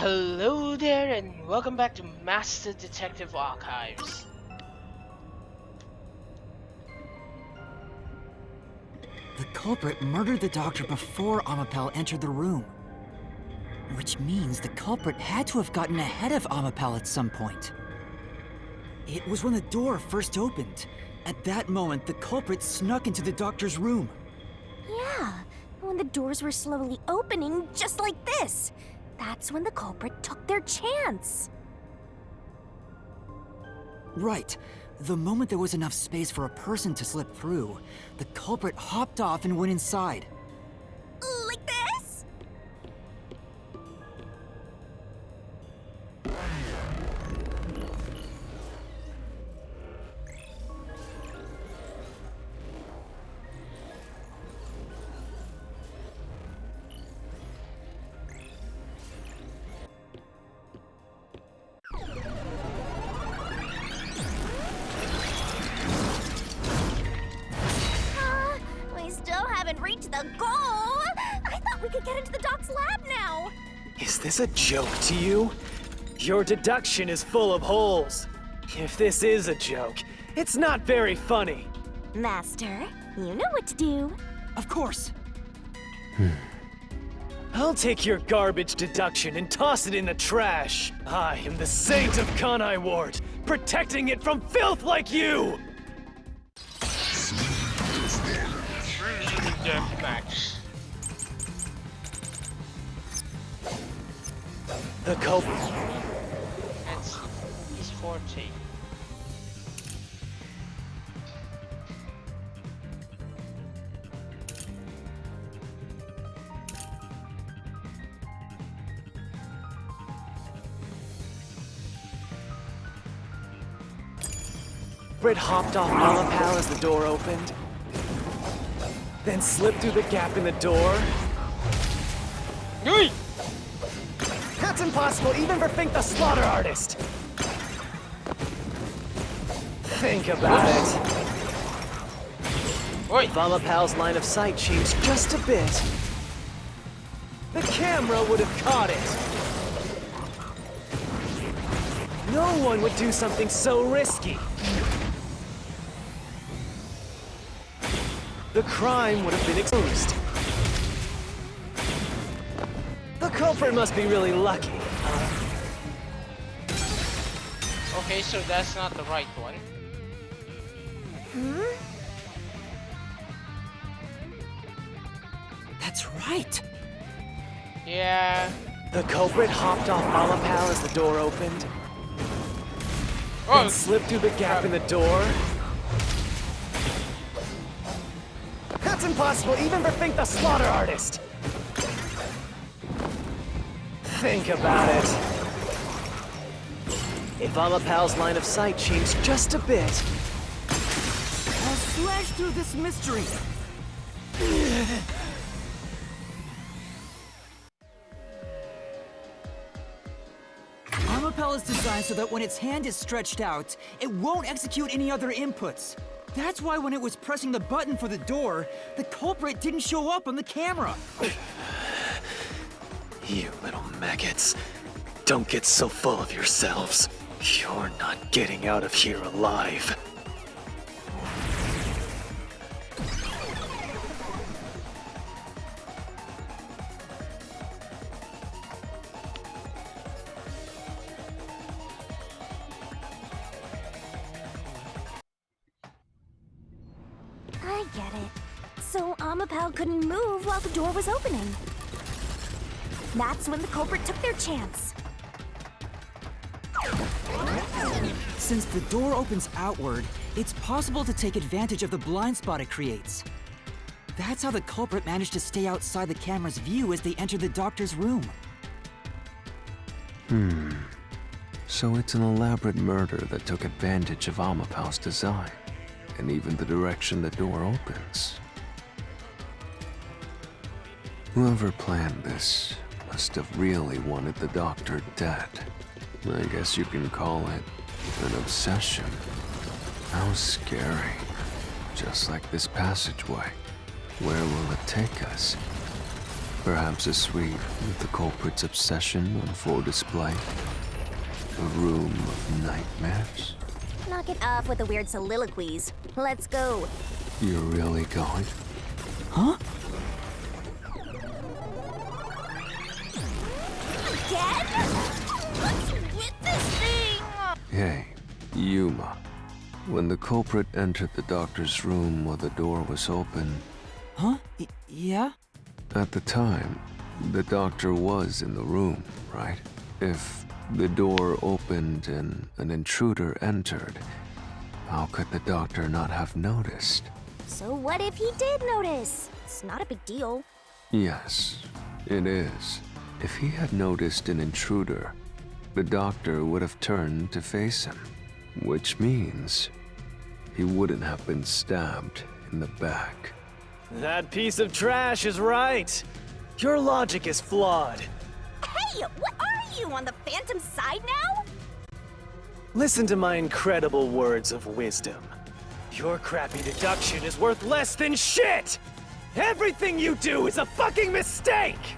Hello there and welcome back to Master Detective Archives. The culprit murdered the doctor before Amapal entered the room. Which means the culprit had to have gotten ahead of Amapal at some point. It was when the door first opened. At that moment, the culprit snuck into the doctor's room. Yeah, when the doors were slowly opening, just like this. That's when the culprit took their chance. Right. The moment there was enough space for a person to slip through, the culprit hopped off and went inside. Like this? We still haven't reached the goal. I thought we could get into the doc's lab now. Is this a joke to you? Your deduction is full of holes. If this is a joke, it's not very funny. Master, you know what to do. Of course. I'll take your garbage deduction and toss it in the trash. I am the saint of Kanai Ward, protecting it from filth like you! Deathmatch. The culprit. That's his forte. Culprit hopped off Amapal as the door opened, then slipped through the gap in the door. Yui! That's impossible even for Fink the Slaughter Artist! Think about it. Oi! If Amapal's line of sight changed just a bit, the camera would have caught it. No one would do something so risky. The crime would have been exposed. The culprit must be really lucky. Okay, so that's not the right one. That's right. Yeah. The culprit hopped off Amapal as the door opened, Oh, then slipped through the gap in the door. That's impossible even for Fink the Slaughter Artist! Think about it. If Amapal's line of sight changed just a bit, I'll slash through this mystery. Amapal is designed so that when its hand is stretched out, it won't execute any other inputs. That's why when it was pressing the button for the door, the culprit didn't show up on the camera. you little maggots, don't get so full of yourselves. You're not getting out of here alive. I get it. So Amapal couldn't move while the door was opening. That's when the culprit took their chance. Since the door opens outward, it's possible to take advantage of the blind spot it creates. That's how the culprit managed to stay outside the camera's view as they entered the doctor's room. So it's an elaborate murder that took advantage of Amapal's design, and even the direction the door opens. Whoever planned this must have really wanted the doctor dead. I guess you can call it an obsession. How scary. Just like this passageway. Where will it take us? Perhaps a suite with the culprit's obsession on full display. A room of nightmares. Knock it off with the weird soliloquies. Let's go. You're really going? Huh? Again? What's with this thing? Hey, Yuma. When the culprit entered the doctor's room while the door was open, Huh? Yeah? at the time, the doctor was in the room, right? If the door opened and an intruder entered, how could the doctor not have noticed? So what if he did notice? It's not a big deal. Yes, it is. If he had noticed an intruder, the doctor would have turned to face him, which means he wouldn't have been stabbed in the back. That piece of trash is right. Your logic is flawed. Hey, what are you, on the Phantom side now? Listen to my incredible words of wisdom. Your crappy deduction is worth less than shit! Everything you do is a fucking mistake!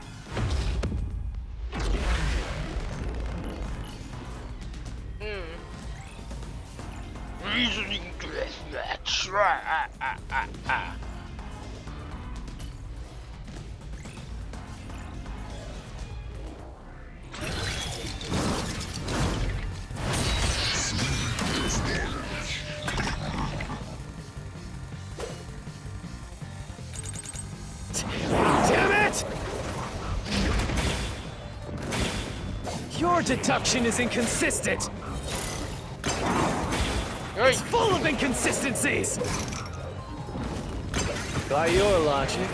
Reasoning deathmatch. Damn it! Your deduction is inconsistent. Hey, It's full of inconsistencies. By your logic,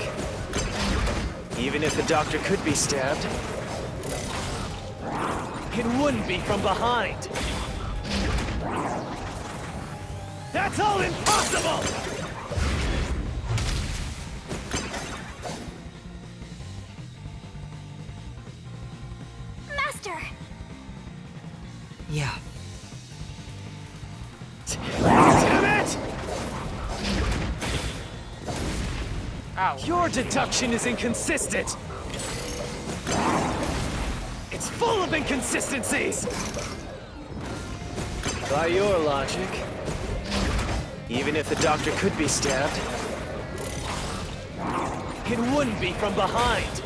even if the doctor could be stabbed, it wouldn't be from behind. That's all impossible! Master! Yeah. Damn it! ow. Your deduction is inconsistent. It's full of inconsistencies. By your logic, even if the doctor could be stabbed, it wouldn't be from behind.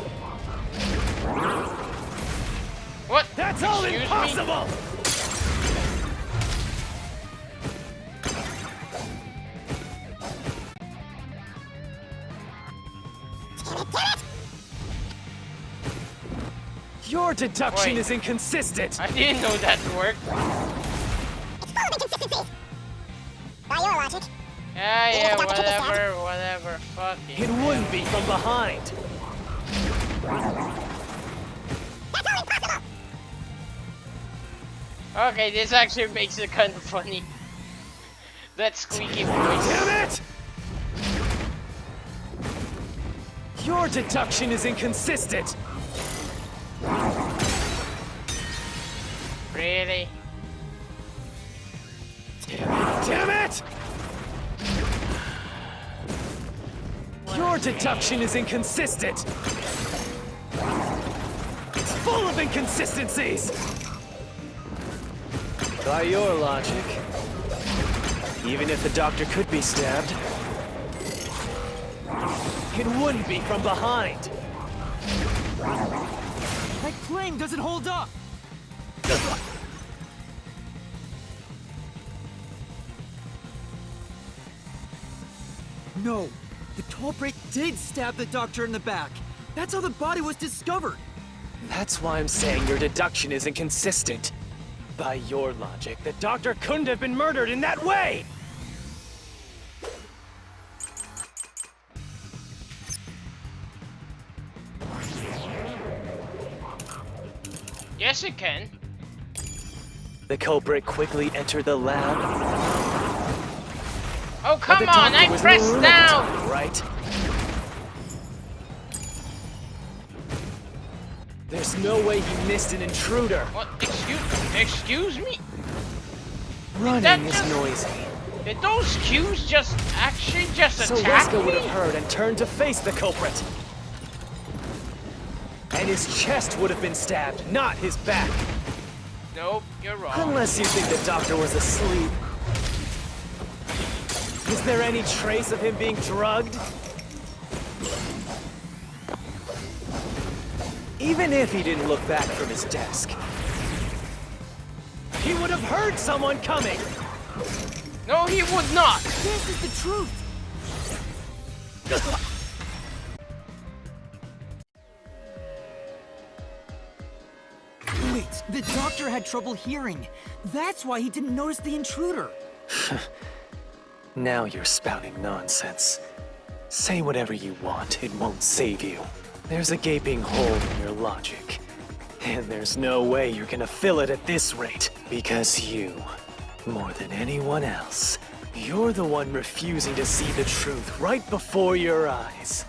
What? That's all Excuse me? impossible! Your deduction Wait. is inconsistent. I didn't know that worked. By your logic. Yeah, whatever. Fucking. It wouldn't be from behind. Okay, this actually makes it kind of funny. That squeaky voice. Damn it! Your deduction is inconsistent. Really? Damn it! Your deduction is inconsistent. It's full of inconsistencies. By your logic, even if the doctor could be stabbed, it wouldn't be from behind. That claim doesn't hold up! No, the culprit did stab the doctor in the back. That's how the body was discovered. That's why I'm saying your deduction is inconsistent. By your logic, the doctor couldn't have been murdered in that way! Yes, it can. The culprit quickly entered the lab. Oh, but come the on! doctor I was pressed in the room at the down! time, right? There's no way he missed an intruder. What? Excuse me? Running That is just- noisy. Did those cues just So attack Wesker would me? have heard and turned to face the culprit. then his chest would have been stabbed, not his back. Nope, you're wrong. Unless you think the doctor was asleep. Is there any trace of him being drugged? Even if he didn't look back from his desk, he would have heard someone coming! No, he would not! This is the truth! Wait, the doctor had trouble hearing. That's why he didn't notice the intruder. Now you're spouting nonsense. Say whatever you want, it won't save you. There's a gaping hole in your logic. And there's no way you're gonna fill it at this rate. Because you, more than anyone else, you're the one refusing to see the truth right before your eyes.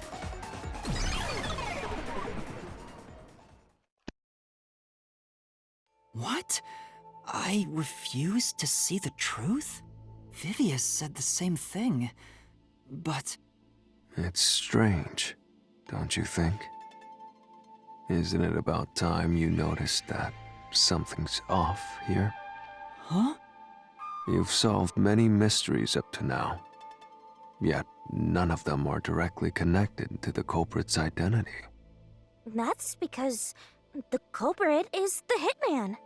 What? I refuse to see the truth? Vivia said the same thing, but... It's strange, don't you think? Isn't it about time you noticed that something's off here? Huh? You've solved many mysteries up to now, yet none of them are directly connected to the culprit's identity. That's because the culprit is the hitman.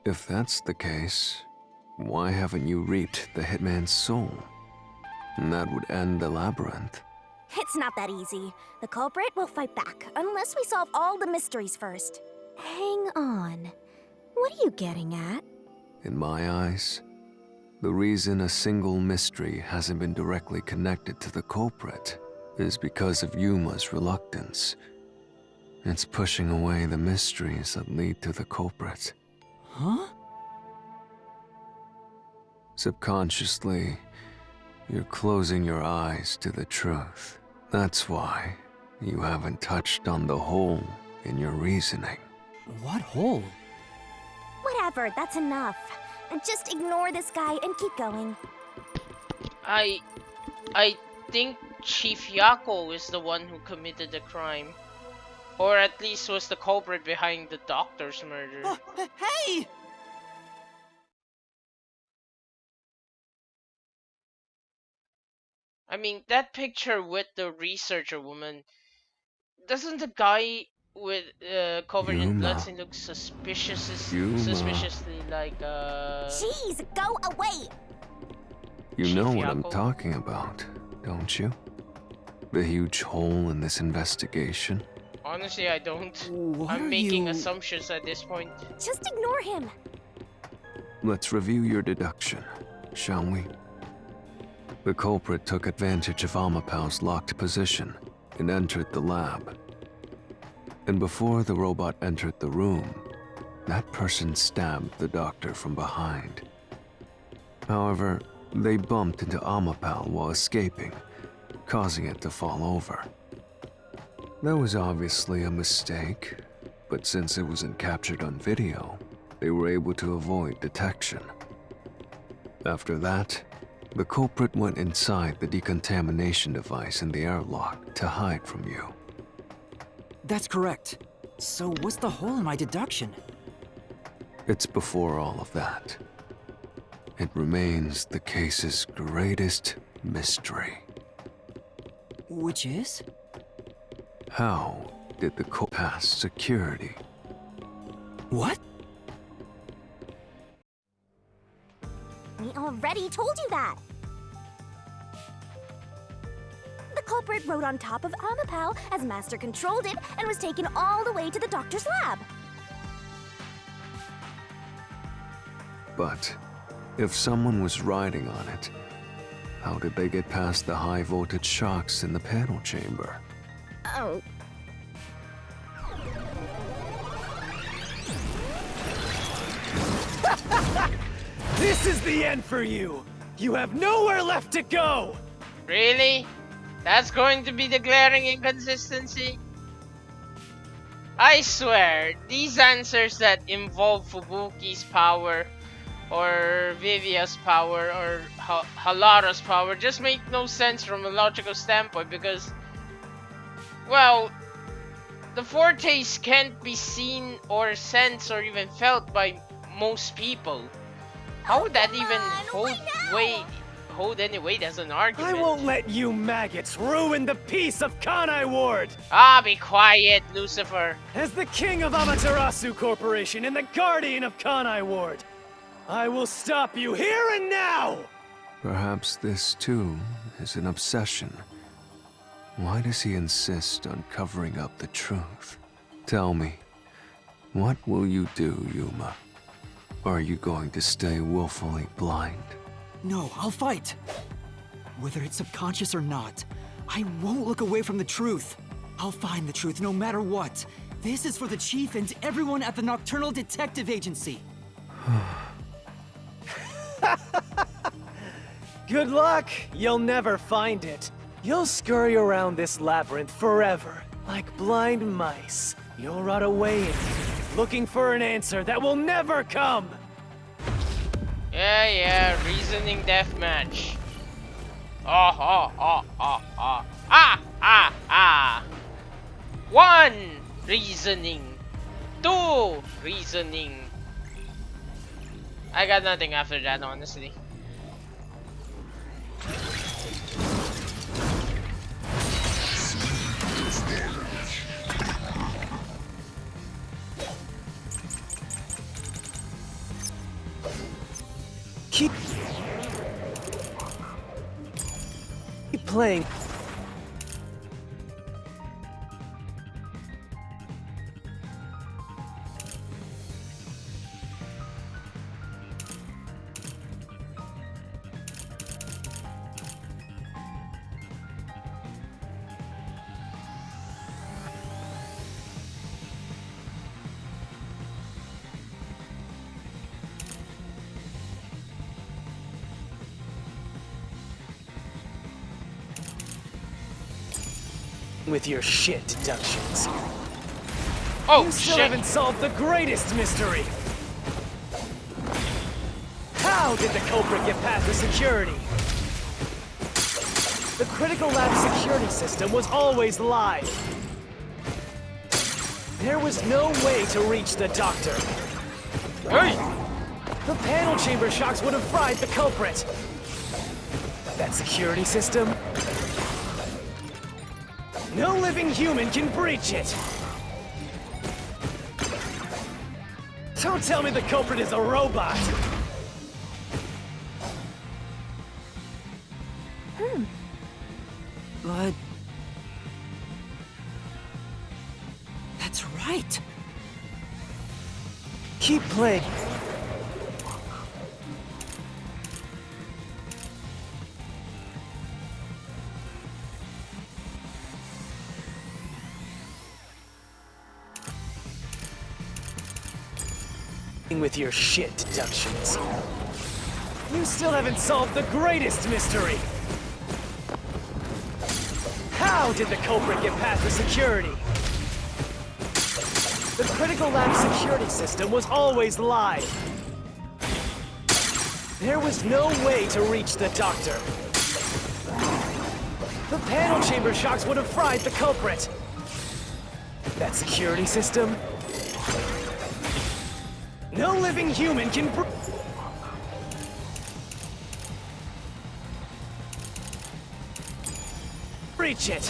If that's the case, why haven't you reaped the hitman's soul? And that would end the labyrinth. It's not that easy. The culprit will fight back, unless we solve all the mysteries first. Hang on. What are you getting at? In my eyes, the reason a single mystery hasn't been directly connected to the culprit is because of Yuma's reluctance. It's pushing away the mysteries that lead to the culprit. Huh? Subconsciously, you're closing your eyes to the truth. That's why you haven't touched on the hole in your reasoning. What hole? Whatever, that's enough. Just ignore this guy and keep going. I think Chief Yako is the one who committed the crime. Or at least was the culprit behind the doctor's murder. Hey! I mean, that picture with the researcher woman, doesn't the guy with covered in blood Yuma. look suspiciously Yuma. like Jeez, go away! You Chief know what I'm Yako? talking about, don't you? The huge hole in this investigation. Honestly, I don't. What I'm are making you... assumptions at this point. Just ignore him. Let's review your deduction, shall we? The culprit took advantage of Amapau's locked position and entered the lab. And before the robot entered the room, that person stabbed the doctor from behind. However, they bumped into Amapau while escaping, causing it to fall over. That was obviously a mistake, but since it wasn't captured on video, they were able to avoid detection. After that, the culprit went inside the decontamination device in the airlock to hide from you. That's correct. So what's the hole in my deduction? It's before all of that. It remains the case's greatest mystery. Which is? How did the culprit pass security? What? We already told you that. The culprit rode on top of Amapau as Master controlled it and was taken all the way to the doctor's lab. But if someone was riding on it, how did they get past the high voltage shocks in the panel chamber? Oh. This is the end for you! You have nowhere left to go! Really? That's going to be the glaring inconsistency? I swear, these answers that involve Fubuki's power, or Vivia's power, or Halara's power just make no sense from a logical standpoint because, well, The fortes can't be seen or sensed or even felt by most people. How would that even hold any weight as an argument? I won't let you maggots ruin the peace of Kanai Ward! Ah, be quiet, Lucifer. As the king of Amaterasu Corporation and the guardian of Kanai Ward, I will stop you here and now! Perhaps this too is an obsession. Why does he insist on covering up the truth? Tell me, what will you do, Yuma? Are you going to stay willfully blind? No, I'll fight. Whether it's subconscious or not, I won't look away from the truth. I'll find the truth no matter what. This is for the Chief and everyone at the Nocturnal Detective Agency. Good luck! You'll never find it. You'll scurry around this labyrinth forever, like blind mice. You'll rot away in it, looking for an answer that will never come! Yeah, reasoning deathmatch. Ah. 1 reasoning. 2 reasoning. I got nothing after that, honestly. Keep playing. With your shit deductions. Oh, You still shit. haven't solved the greatest mystery! How did the culprit get past the security? The critical lab security system was always live. There was no way to reach the doctor. Hey! The panel chamber shocks would have fried the culprit. That security system? No living human can breach it! Don't tell me the culprit is a robot! But... that's right. Keep playing. With your shit deductions. You still haven't solved the greatest mystery! How did the culprit get past the security? The critical lab security system was always live. There was no way to reach the doctor. The panel chamber shocks would have fried the culprit. That security system? No living human can breach it.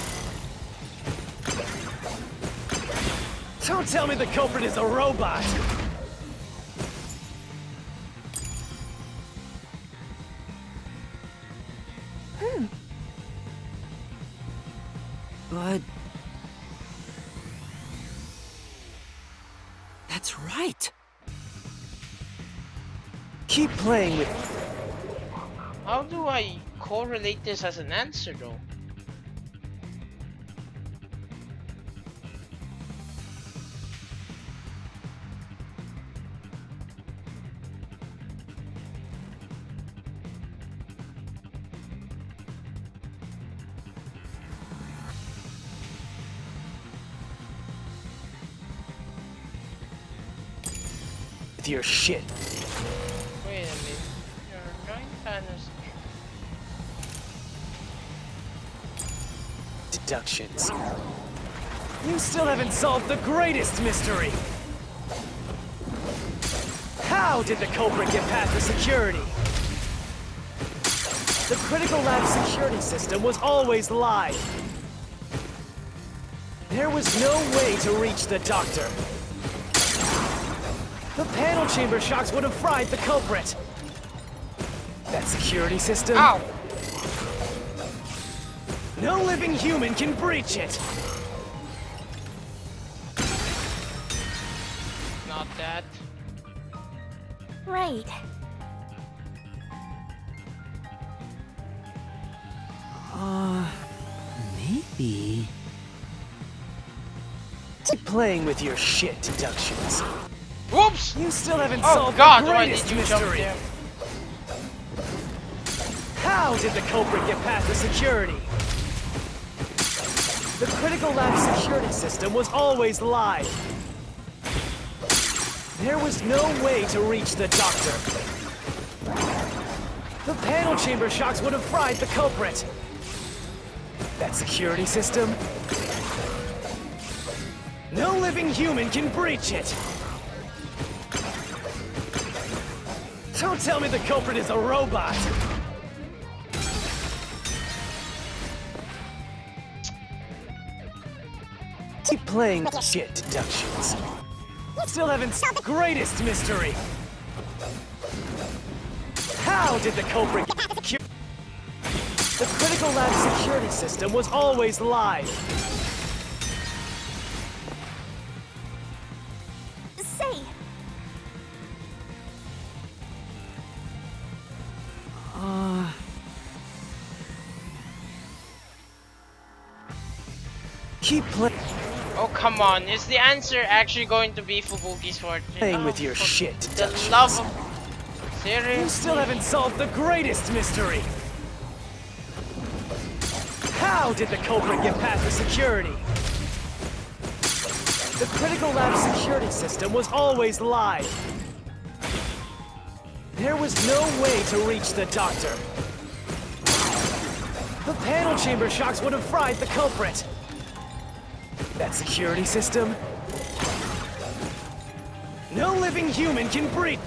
Don't tell me the culprit is a robot. But... that's right. Keep playing with... How do I correlate this as an answer, though? with your shit. Wait a minute. Your joint panels. Deductions. You still haven't solved the greatest mystery! How did the culprit get past the security? The critical lab security system was always live. There was no way to reach the doctor. The panel chamber shocks would have fried the culprit. That security system? Ow! No living human can breach it. Not that. Right. Maybe. Keep playing with your shit deductions. Whoops! You still haven't Oh solved God! the Why greatest did you jump mystery. there? How did the culprit get past the security? The critical lab security system was always live. There was no way to reach the doctor. The panel chamber shocks would have fried the culprit. That security system? No living human can breach it. Don't tell me the culprit is a robot. Keep playing with shit deductions. Still haven't solved the greatest mystery. How did the culprit get the critical lab security system was always live. Say, Keep Oh come on! Is the answer actually going to be Fubuki's fortune? playing with your for shit the deductions. love of You seriously? still haven't solved the greatest mystery. How did the culprit get past the security? The critical lab security system was always live. There was no way to reach the doctor. The panel chamber shocks would have fried the culprit. That security system? No living human can breach.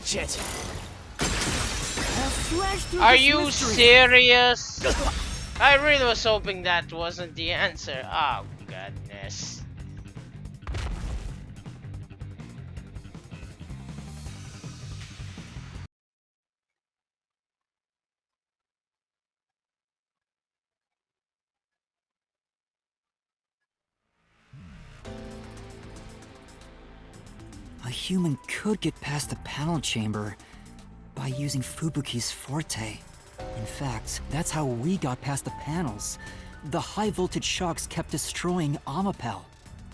Shit. Are you serious? I really was hoping that wasn't the answer. Oh goodness. A human could get past the panel chamber by using Fubuki's forte. In fact, that's how we got past the panels. The high voltage shocks kept destroying Amapel.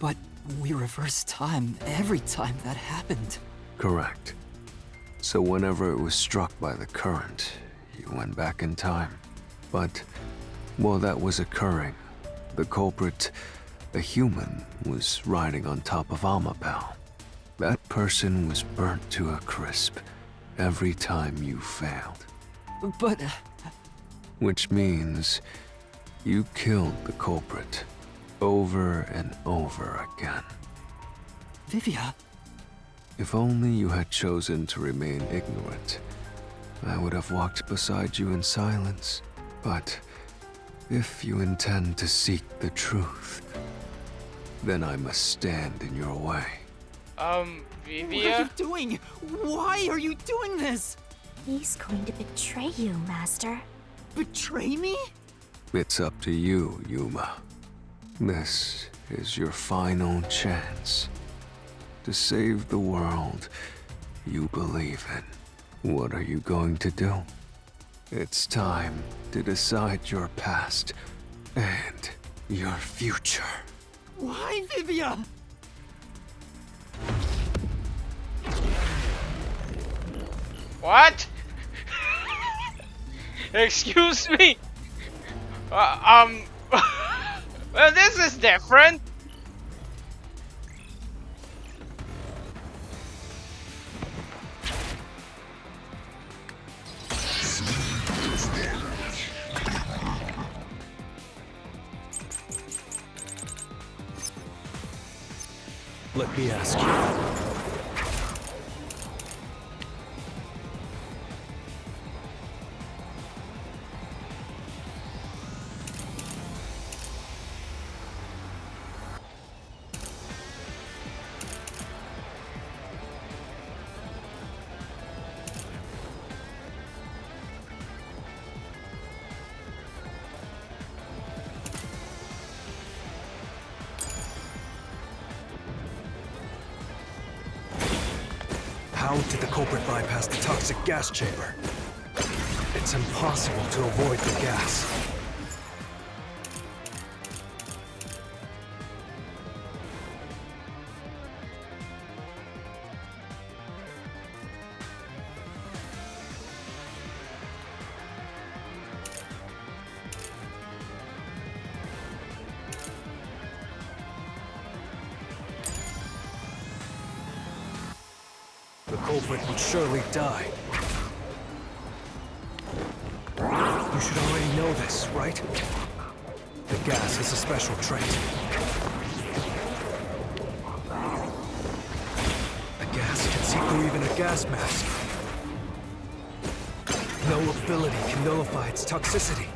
But we reversed time every time that happened. Correct. So whenever it was struck by the current, you went back in time. But while that was occurring, the culprit, a human, was riding on top of Amapel. That person was burnt to a crisp every time you failed. But Which means you killed the culprit over and over again. Vivia, If only you had chosen to remain ignorant, I would have walked beside you in silence. But if you intend to seek the truth, then I must stand in your way. what are Vivia? you doing? Why are you doing this? he's going to betray you, Master. Betray me? It's up to you, Yuma. This is your final chance to save the world you believe in. What are you going to do? It's time to decide your past and your future. Why, Vivia? What? Excuse me. Um. Well, this is different. Let me ask you. How did the culprit bypass the toxic gas chamber? It's impossible to avoid the gas. The culprit would surely die. You should already know this, right? The gas is a special trait. The gas can see through even a gas mask. No ability can nullify its toxicity.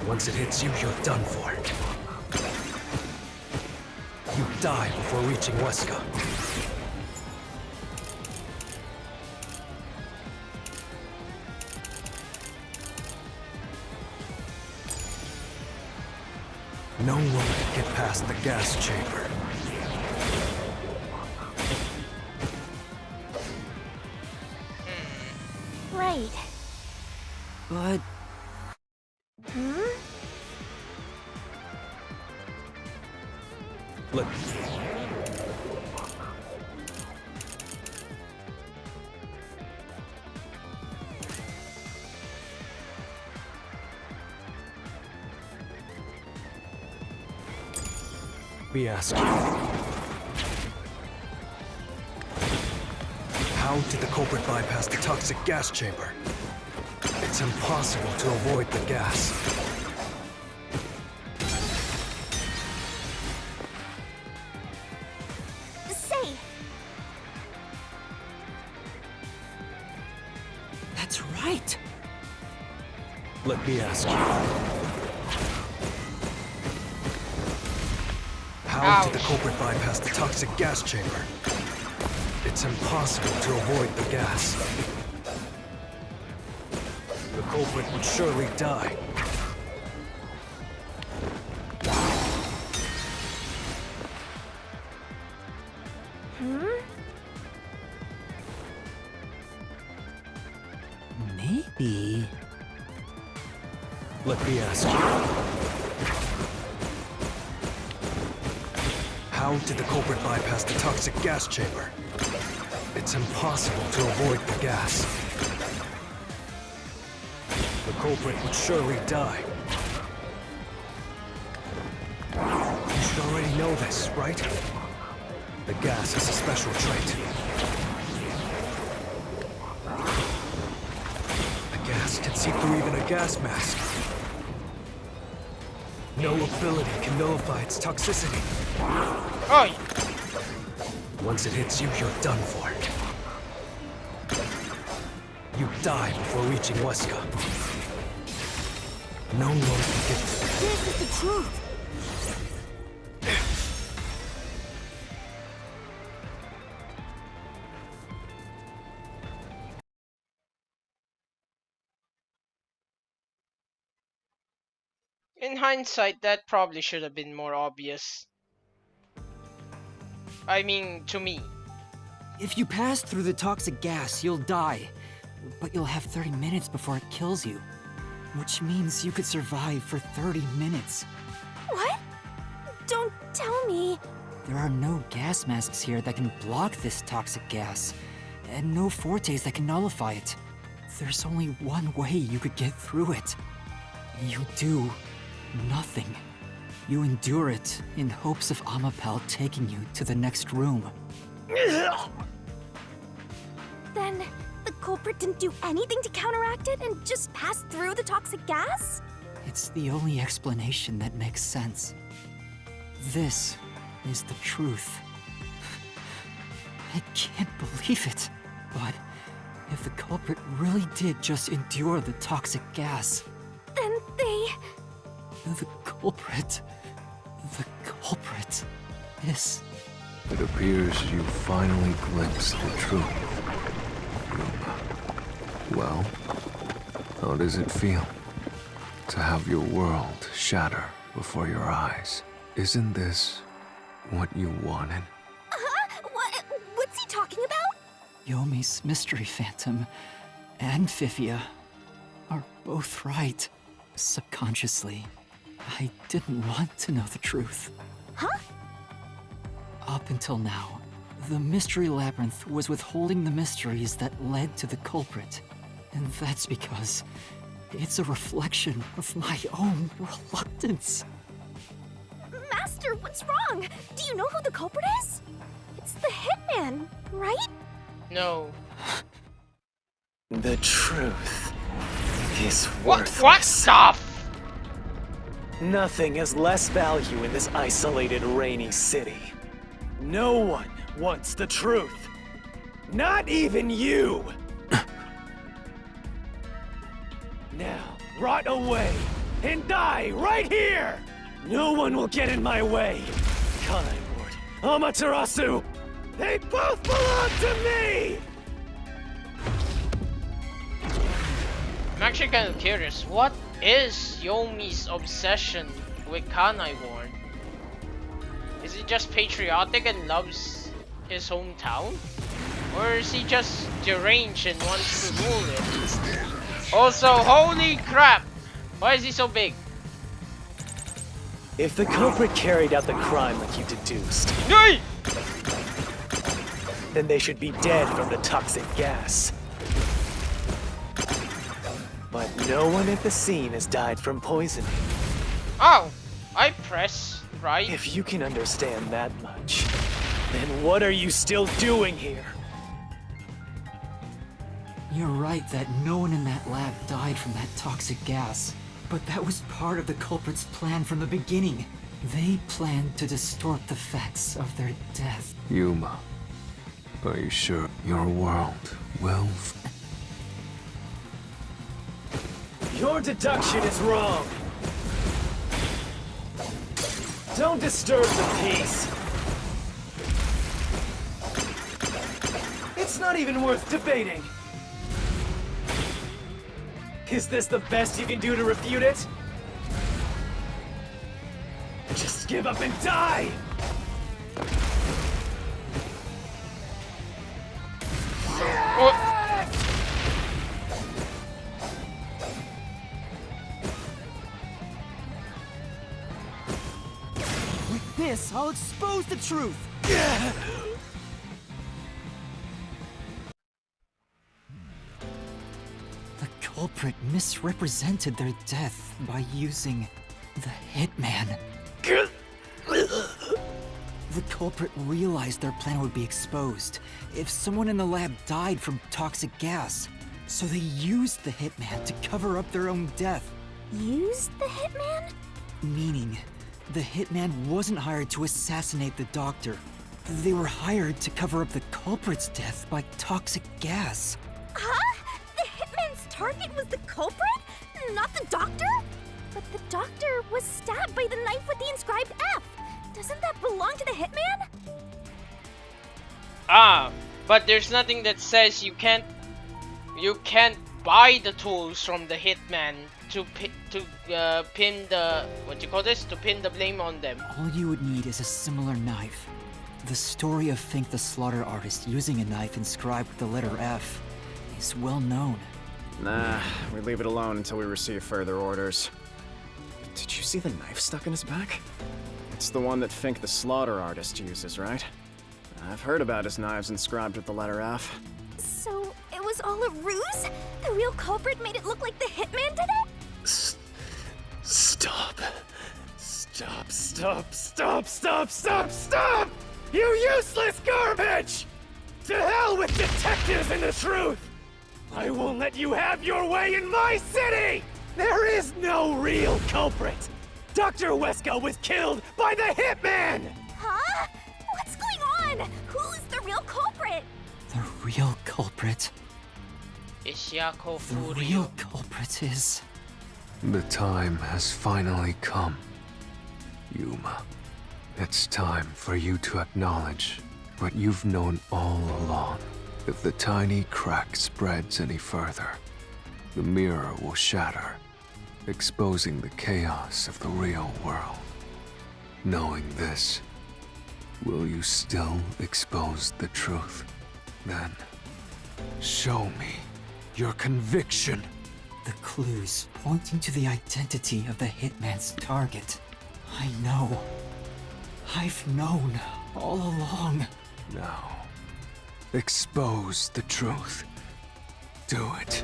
Once it hits you, you're done for. You die before reaching Weska. No one can get past the gas chamber. Right. But Hmm? Let me ask you. How did the culprit bypass the toxic gas chamber? It's impossible to avoid the gas. Say, that's right. Let me ask you. How did the Ouch. culprit bypass the toxic gas chamber? It's impossible to avoid the gas. The culprit would surely die. Maybe. Let me ask you. How did the culprit bypass the toxic gas chamber? It's impossible to avoid the gas. The culprit would surely die. You should already know this, right? The gas is a special trait. The gas can see through even a gas mask. No ability can nullify its toxicity. Oh, Once it hits you, you're done for. You die before reaching Weska. No one can get through. this is the truth. in hindsight, that probably should have been more obvious. I mean, to me. If you pass through the toxic gas, you'll die. But you'll have 30 minutes before it kills you. which means you could survive for 30 minutes. What? Don't tell me. There are no gas masks here that can block this toxic gas, and no fortes that can nullify it. There's only one way you could get through it. You do nothing. You endure it in hopes of Amapel taking you to the next room. Then the culprit didn't do anything to counteract it and just passed through the toxic gas? It's the only explanation that makes sense. This is the truth. I can't believe it, but if the culprit really did just endure the toxic gas, Then they... the culprit is... It appears you finally glimpsed the truth. Well, how does it feel to have your world shatter before your eyes? Isn't this what you wanted? What's he talking about? Yomi's mystery phantom and Vivia are both right. Subconsciously, I didn't want to know the truth. Huh? Up until now, the Mystery Labyrinth was withholding the mysteries that led to the culprit. And that's because it's a reflection of my own reluctance. Master, what's wrong? Do you know who the culprit is? It's the hitman, right? No. The truth is What worthless. stuff? Nothing has less value in this isolated, rainy city. No one wants the truth. Not even you! Now, rot away and die right here! No one will get in my way. Kanai Ward, Amaterasu, they both belong to me! I'm actually kind of curious. What is Yomi's obsession with Kanai Ward? Is he just patriotic and loves his hometown? Or is he just deranged and wants to rule it? Also, holy crap! Why is he so big? If the culprit carried out the crime like you deduced, Yay! then they should be dead from the toxic gas. But no one at the scene has died from poisoning. Oh, I press right. If you can understand that much, then what are you still doing here? You're right that no one in that lab died from that toxic gas. But that was part of the culprit's plan from the beginning. They planned to distort the facts of their death. Yuma, are you sure your world will... Your deduction is wrong. Don't disturb the peace. It's not even worth debating. Is this the best you can do to refute it? Just give up and die! Oh, With this, I'll expose the truth! The culprit misrepresented their death by using the hitman. The culprit realized their plan would be exposed if someone in the lab died from toxic gas. So they used the hitman to cover up their own death. Used the hitman? Meaning, the hitman wasn't hired to assassinate the doctor. They were hired to cover up the culprit's death by toxic gas. Huh? The hitman's target was the culprit? Not the doctor? But the doctor was stabbed by the knife with the inscribed F. Doesn't that belong to the hitman? but there's nothing that says you can't buy the tools from the hitman to pin the to pin the blame on them. All you would need is a similar knife. The story of Fink the slaughter artist using a knife inscribed with the letter F is well known. Nah, we leave it alone until we receive further orders. Did you see the knife stuck in his back? It's the one that Fink the slaughter artist uses, right? I've heard about his knives inscribed with the letter F. So, it was all a ruse? The real culprit made it look like the hitman did it? Stop. Stop, stop, stop, stop, stop, stop! You useless garbage! To hell with detectives and the truth! I won't let you have your way in my city! There is no real culprit! Dr. Weska was killed by the hitman! Huh? What's going on? Who's the real culprit? The real culprit. Ishyako The Furio. real culprit is... The time has finally come. Yuma, it's time for you to acknowledge what you've known all along. If the tiny crack spreads any further, the mirror will shatter, exposing the chaos of the real world. Knowing this, will you still expose the truth? Then, show me your conviction. The clues pointing to the identity of the hitman's target. I know. I've known all along. Now, expose the truth. Do it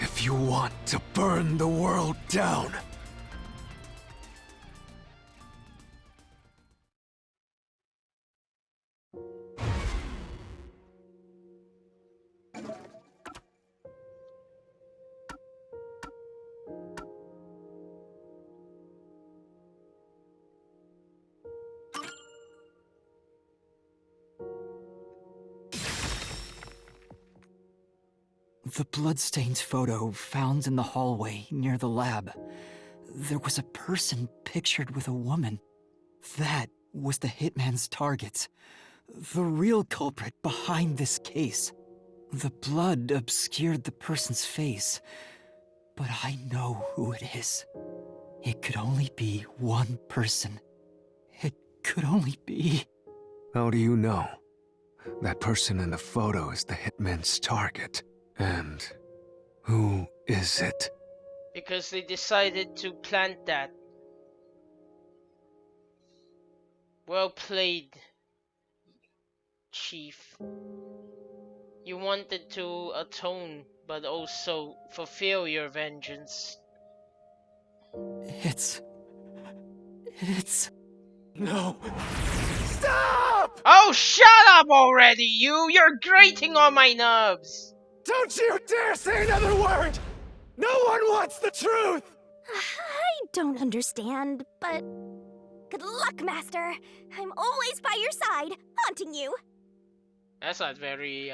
if you want to burn the world down. The bloodstained photo found in the hallway near the lab. There was a person pictured with a woman. That was the hitman's target. The real culprit behind this case. The blood obscured the person's face, but I know who it is. It could only be one person. It could only be... How do you know? That person in the photo is the hitman's target. And who is it? Because they decided to plant that. Well played, Chief. You wanted to atone, but also fulfill your vengeance. It's... No. Stop! Oh, shut up already, you! You're grating on my nerves! Don't you dare say another word! No one wants the truth! I don't understand, but good luck, Master. I'm always by your side, haunting you. That's not very,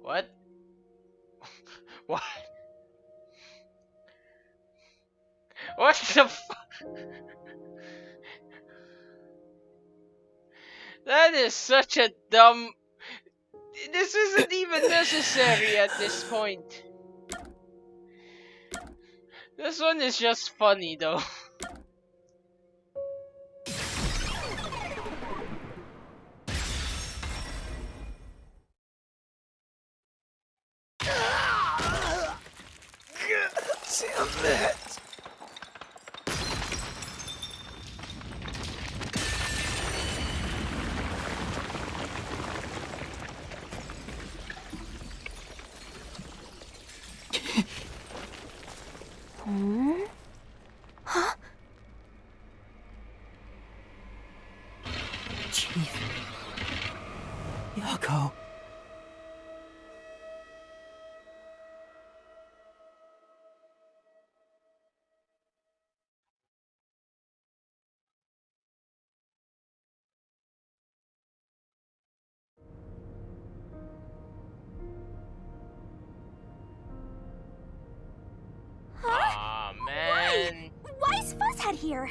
What? What? What the fuck? That is such a dumb... This isn't even necessary at this point. This one is just funny though. Damn it! Chief. Yako. Aw, man. Why is Fuzzhead here?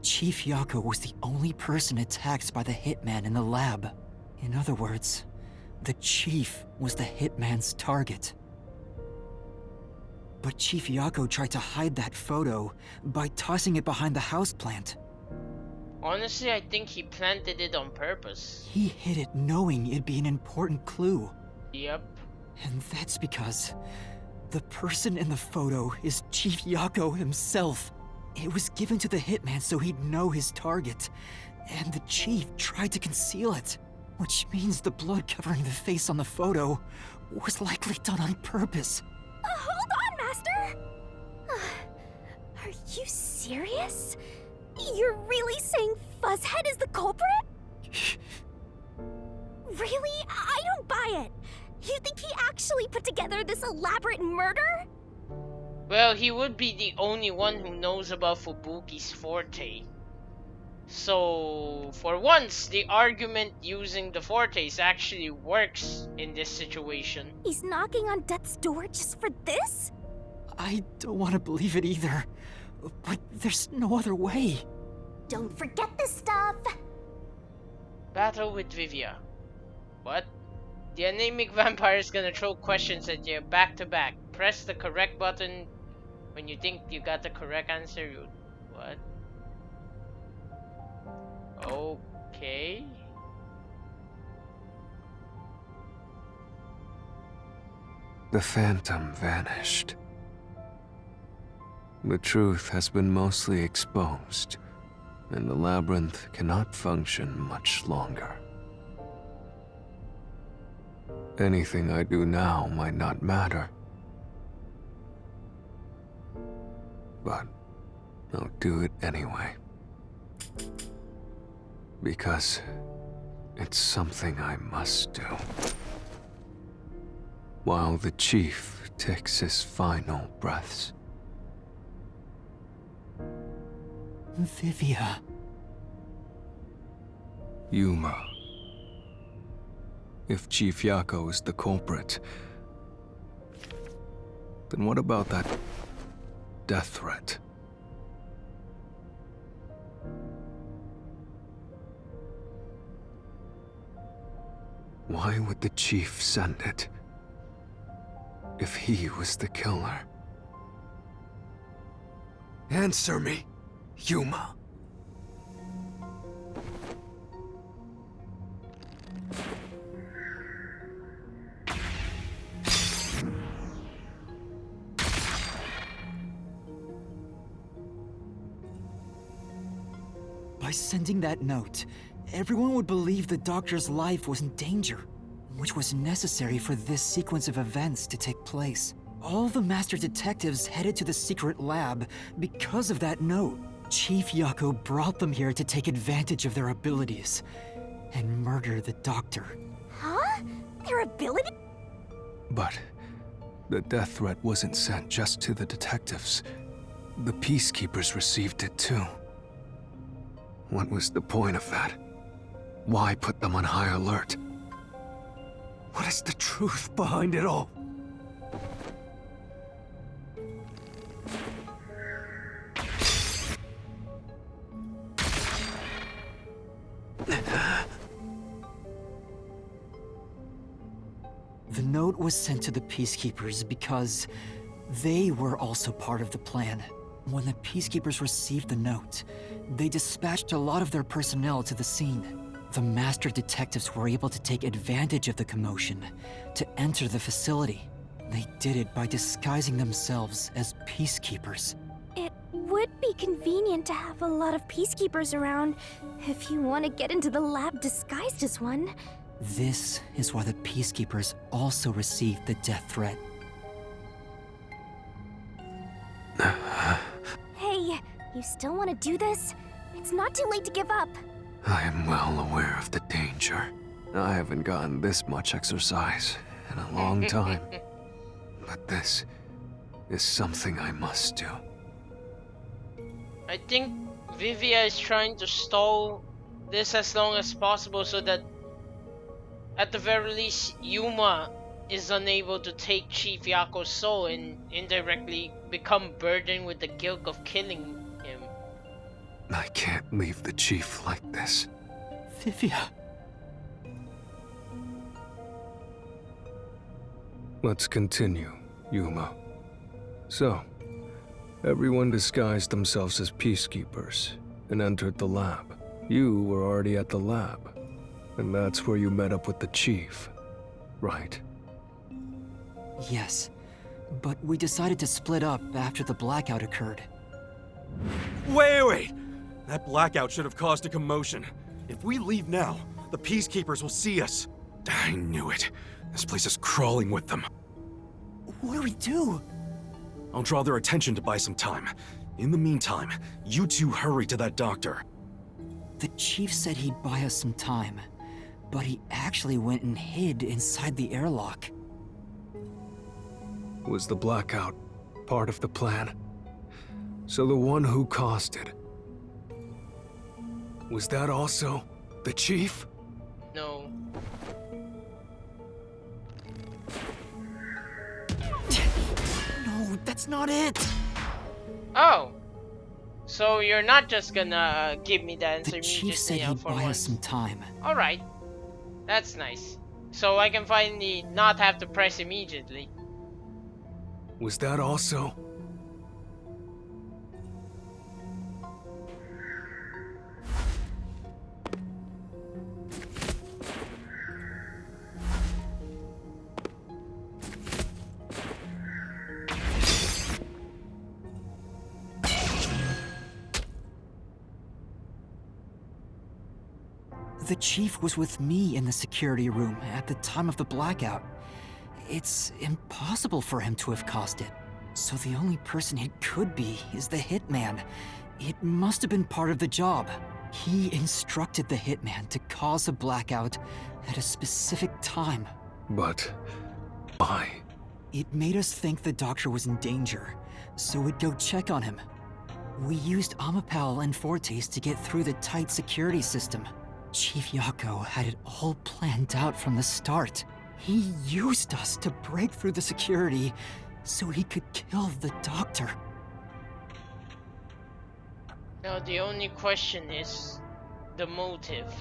Chief Yako was the only person attacked by the hitman in the lab. In other words, the Chief was the hitman's target. But Chief Yako tried to hide that photo by tossing it behind the houseplant. Honestly, I think he planted it on purpose. He hid it knowing it'd be an important clue. Yep. And that's because the person in the photo is Chief Yako himself. It was given to the hitman so he'd know his target, and the chief tried to conceal it. Which means the blood covering the face on the photo was likely done on purpose. Hold on, Master! Are you serious? You're really saying Fuzzhead is the culprit? Really? I don't buy it. You think he actually put together this elaborate murder? Well, he would be the only one who knows about Fubuki's forte. So, for once, the argument using the fortes actually works in this situation. He's knocking on death's door just for this? I don't want to believe it either, but there's no other way. Don't forget this stuff! Battle with Vivia. What? The anemic vampire is gonna throw questions at you back to back. Press the correct button when you think you got the correct answer. What? Okay. The phantom vanished. The truth has been mostly exposed, and the labyrinth cannot function much longer. Anything I do now might not matter, but I'll do it anyway. Because it's something I must do. While the chief takes his final breaths. Vivia. Yuma. If Chief Yako is the culprit, then what about that death threat? Why would the chief send it if he was the killer? Answer me, Yuma. By sending that note, everyone would believe the doctor's life was in danger, which was necessary for this sequence of events to take place. All the master detectives headed to the secret lab because of that note. Chief Yako brought them here to take advantage of their abilities and murder the doctor. Huh? Their ability? But the death threat wasn't sent just to the detectives. The peacekeepers received it too. What was the point of that? Why put them on high alert? What is the truth behind it all? The note was sent to the peacekeepers because they were also part of the plan. When the peacekeepers received the note, they dispatched a lot of their personnel to the scene. The master detectives were able to take advantage of the commotion to enter the facility. They did it by disguising themselves as peacekeepers. It would be convenient to have a lot of peacekeepers around if you want to get into the lab disguised as one. This is why the peacekeepers also received the death threat. Hey, you still want to do this? It's not too late to give up. I am well aware of the danger. I haven't gotten this much exercise in a long time. But this is something I must do. I think Vivia is trying to stall this as long as possible so that at the very least Yuma is unable to take Chief Yako's soul and indirectly become burdened with the guilt of killing him. I can't leave the chief like this. Vivia. Let's continue, Yuma. So, everyone disguised themselves as peacekeepers and entered the lab. You were already at the lab, and that's where you met up with the chief, right? Yes, but we decided to split up after the blackout occurred. Wait! That blackout should have caused a commotion. If we leave now, the Peacekeepers will see us. I knew it. This place is crawling with them. What do we do? I'll draw their attention to buy some time. In the meantime, you two hurry to that doctor. The chief said he'd buy us some time, but he actually went and hid inside the airlock. Was the blackout part of the plan? So the one who caused it, was that also the chief? No. No, that's not it! Oh. So you're not just gonna give me the answer The chief said immediately he'd for buy us once. some time. Alright. That's nice. So I can finally not have to press immediately. Was that also? The chief was with me in the security room at the time of the blackout. It's impossible for him to have caused it. So the only person it could be is the hitman. It must have been part of the job. He instructed the hitman to cause a blackout at a specific time. But why? It made us think the doctor was in danger, so we'd go check on him. We used Amapal and Fortes to get through the tight security system. Chief Yako had it all planned out from the start. He used us to break through the security so he could kill the doctor. Now the only question is the motive.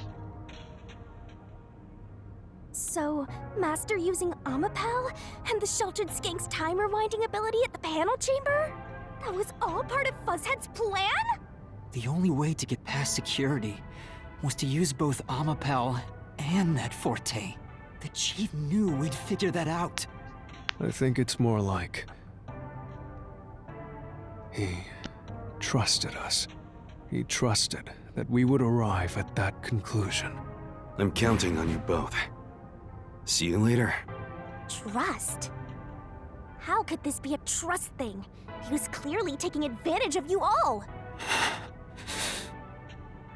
So, Master using Amapal and the Sheltered Skank's time rewinding ability at the panel chamber? That was all part of Fuzzhead's plan? The only way to get past security was to use both Amapal and that Forte. The chief knew we'd figure that out. I think it's more like he trusted us. He trusted that we would arrive at that conclusion. I'm counting on you both. See you later. Trust? How could this be a trust thing? He was clearly taking advantage of you all.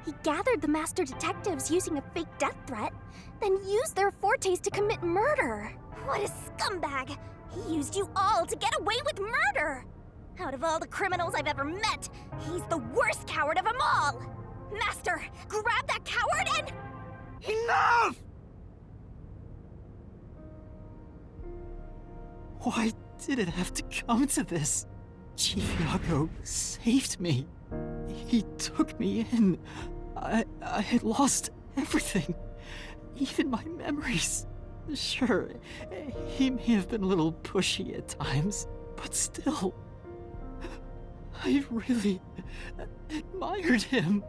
He gathered the master detectives using a fake death threat, then used their fortes to commit murder. What a scumbag! He used you all to get away with murder! Out of all the criminals I've ever met, he's the worst coward of them all! Master, grab that coward and... Enough! Why did it have to come to this? Chief Yako saved me. He took me in. I had lost everything. Even my memories. Sure, he may have been a little pushy at times, but still. I really admired him.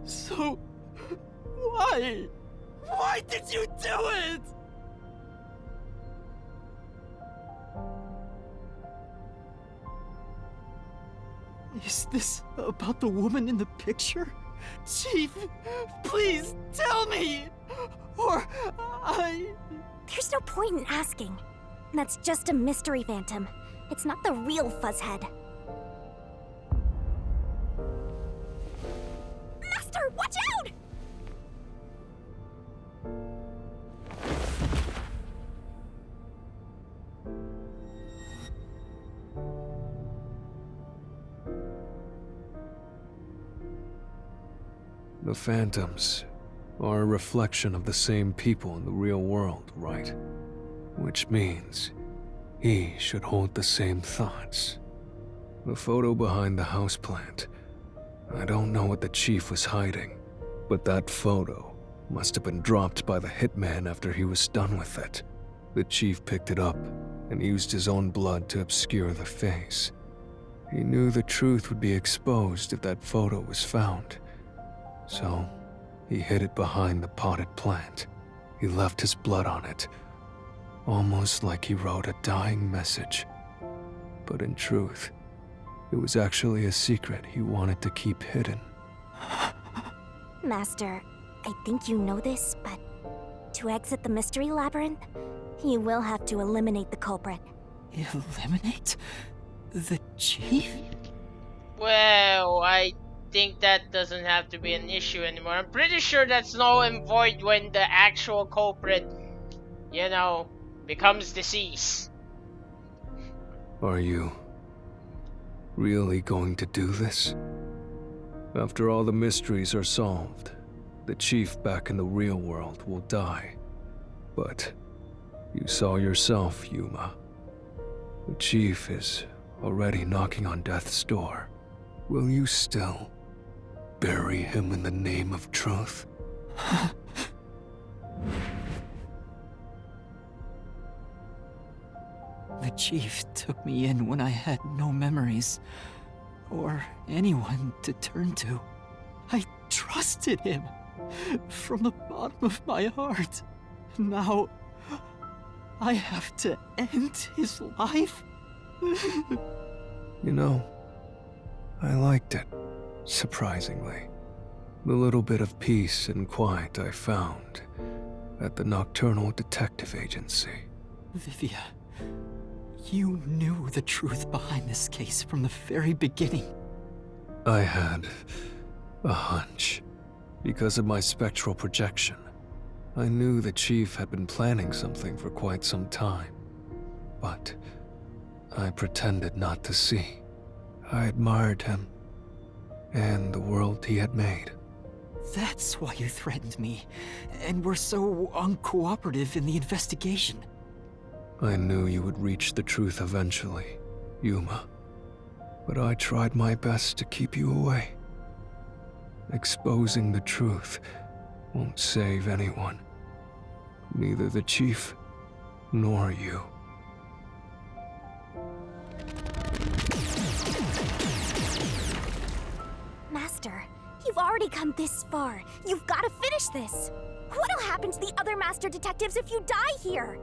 So, why? Why did you do it? Is this about the woman in the picture? Chief, please tell me! Or There's no point in asking. That's just a mystery phantom. It's not the real Fuzzhead. Master, watch out! The phantoms are a reflection of the same people in the real world, right? Which means he should hold the same thoughts. The photo behind the houseplant. I don't know what the chief was hiding, but that photo must have been dropped by the hitman after he was done with it. The chief picked it up and used his own blood to obscure the face. He knew the truth would be exposed if that photo was found. So, he hid it behind the potted plant. He left his blood on it. almost like he wrote a dying message. But in truth, it was actually a secret he wanted to keep hidden. Master, I think you know this, but to exit the mystery labyrinth, you will have to eliminate the culprit. Eliminate? The chief? Well, I think that doesn't have to be an issue anymore. I'm pretty sure that's null and void when the actual culprit, becomes deceased. Are you really going to do this? After all the mysteries are solved, the chief back in the real world will die. But you saw yourself, Yuma. The chief is already knocking on death's door. Will you still bury him in the name of truth? The chief took me in when I had no memories, or anyone to turn to. I trusted him from the bottom of my heart. Now, I have to end his life? You know, I liked it, surprisingly. The little bit of peace and quiet I found at the Nocturnal Detective Agency. Vivia, you knew the truth behind this case from the very beginning. I had a hunch. Because of my spectral projection, I knew the chief had been planning something for quite some time. But I pretended not to see. I admired him and the world he had made. That's why you threatened me, and were so uncooperative in the investigation. I knew you would reach the truth eventually, Yuma. But I tried my best to keep you away. Exposing the truth won't save anyone. Neither the chief nor you. Master, you've already come this far. You've got to finish this. What'll happen to the other master detectives if you die here?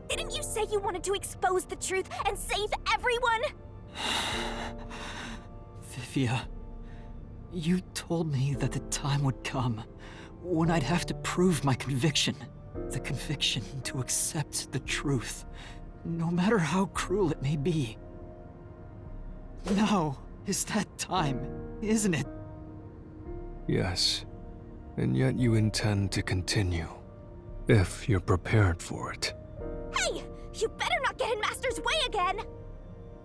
Didn't you say you wanted to expose the truth and save everyone? Vivia, you told me that the time would come when I'd have to prove my conviction. The conviction to accept the truth, no matter how cruel it may be. Now is that time, isn't it? Yes, and yet you intend to continue, if you're prepared for it. Hey! You better not get in Master's way again!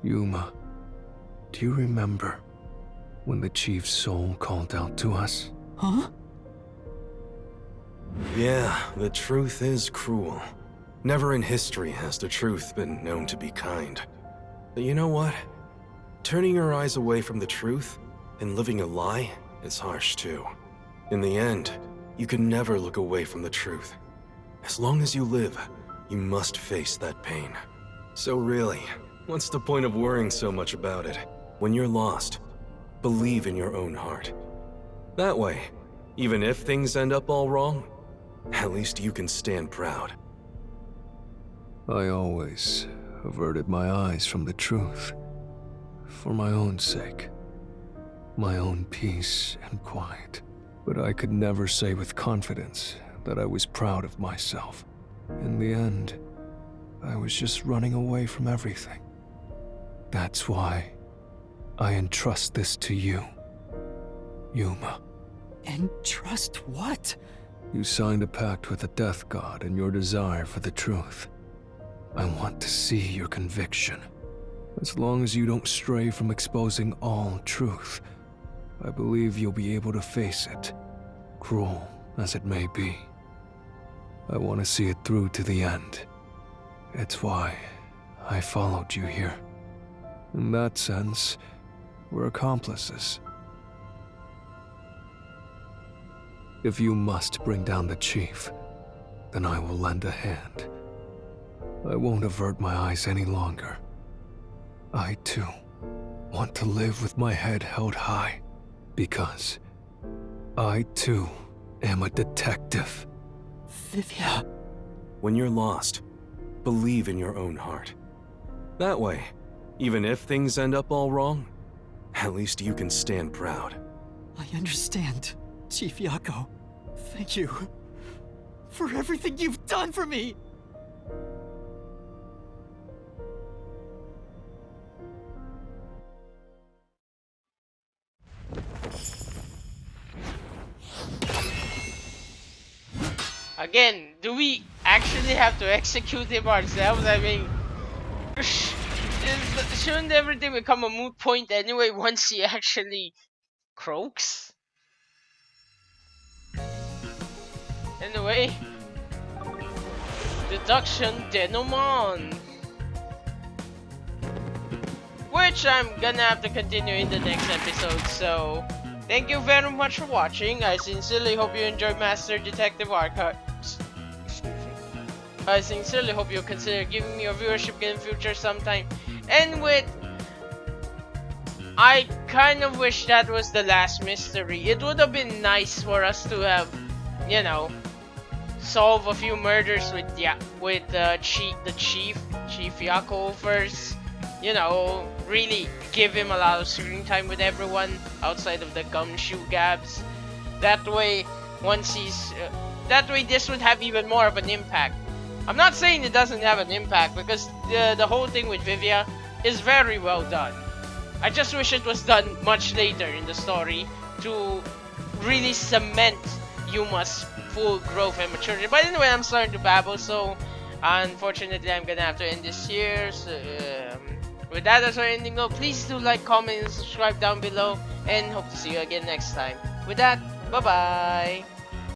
Yuma, do you remember when the chief's soul called out to us? Huh? Yeah, the truth is cruel. Never in history has the truth been known to be kind. But you know what? Turning your eyes away from the truth and living a lie is harsh too. In the end, you can never look away from the truth. As long as you live, you must face that pain. So really, what's the point of worrying so much about it? When you're lost, believe in your own heart. That way, even if things end up all wrong, at least you can stand proud. I always averted my eyes from the truth. For my own sake. My own peace and quiet. But I could never say with confidence that I was proud of myself. In the end, I was just running away from everything. That's why I entrust this to you, Yuma. Entrust what? You signed a pact with the Death God in your desire for the truth. I want to see your conviction. As long as you don't stray from exposing all truth, I believe you'll be able to face it, cruel as it may be. I want to see it through to the end. It's why I followed you here. In that sense, we're accomplices. If you must bring down the chief, then I will lend a hand. I won't avert my eyes any longer. I, too, want to live with my head held high, because I, too, am a detective. Vivia. When you're lost, believe in your own heart. That way, even if things end up all wrong, at least you can stand proud. I understand, Chief Yako. Thank you for everything you've done for me. Again, do we actually have to execute him ourselves? I mean, shouldn't everything become a moot point anyway once he actually croaks? Anyway, deduction denouement, which I'm gonna have to continue in the next episode. So, thank you very much for watching. I sincerely hope you enjoyed Master Detective Archive. I sincerely hope you'll consider giving me your viewership in the future sometime. And I kind of wish that was the last mystery. It would have been nice for us to have, you know, solve a few murders with the chief Yako first. You know, really give him a lot of screen time with everyone outside of the gumshoe gabs. That way, that way this would have even more of an impact. I'm not saying it doesn't have an impact, because the whole thing with Vivia is very well done. I just wish it was done much later in the story to really cement Yuma's full growth and maturity. But anyway, I'm starting to babble, so unfortunately I'm gonna have to end this here. So, with that as our ending note, please do like, comment, and subscribe down below, and hope to see you again next time. With that, bye bye!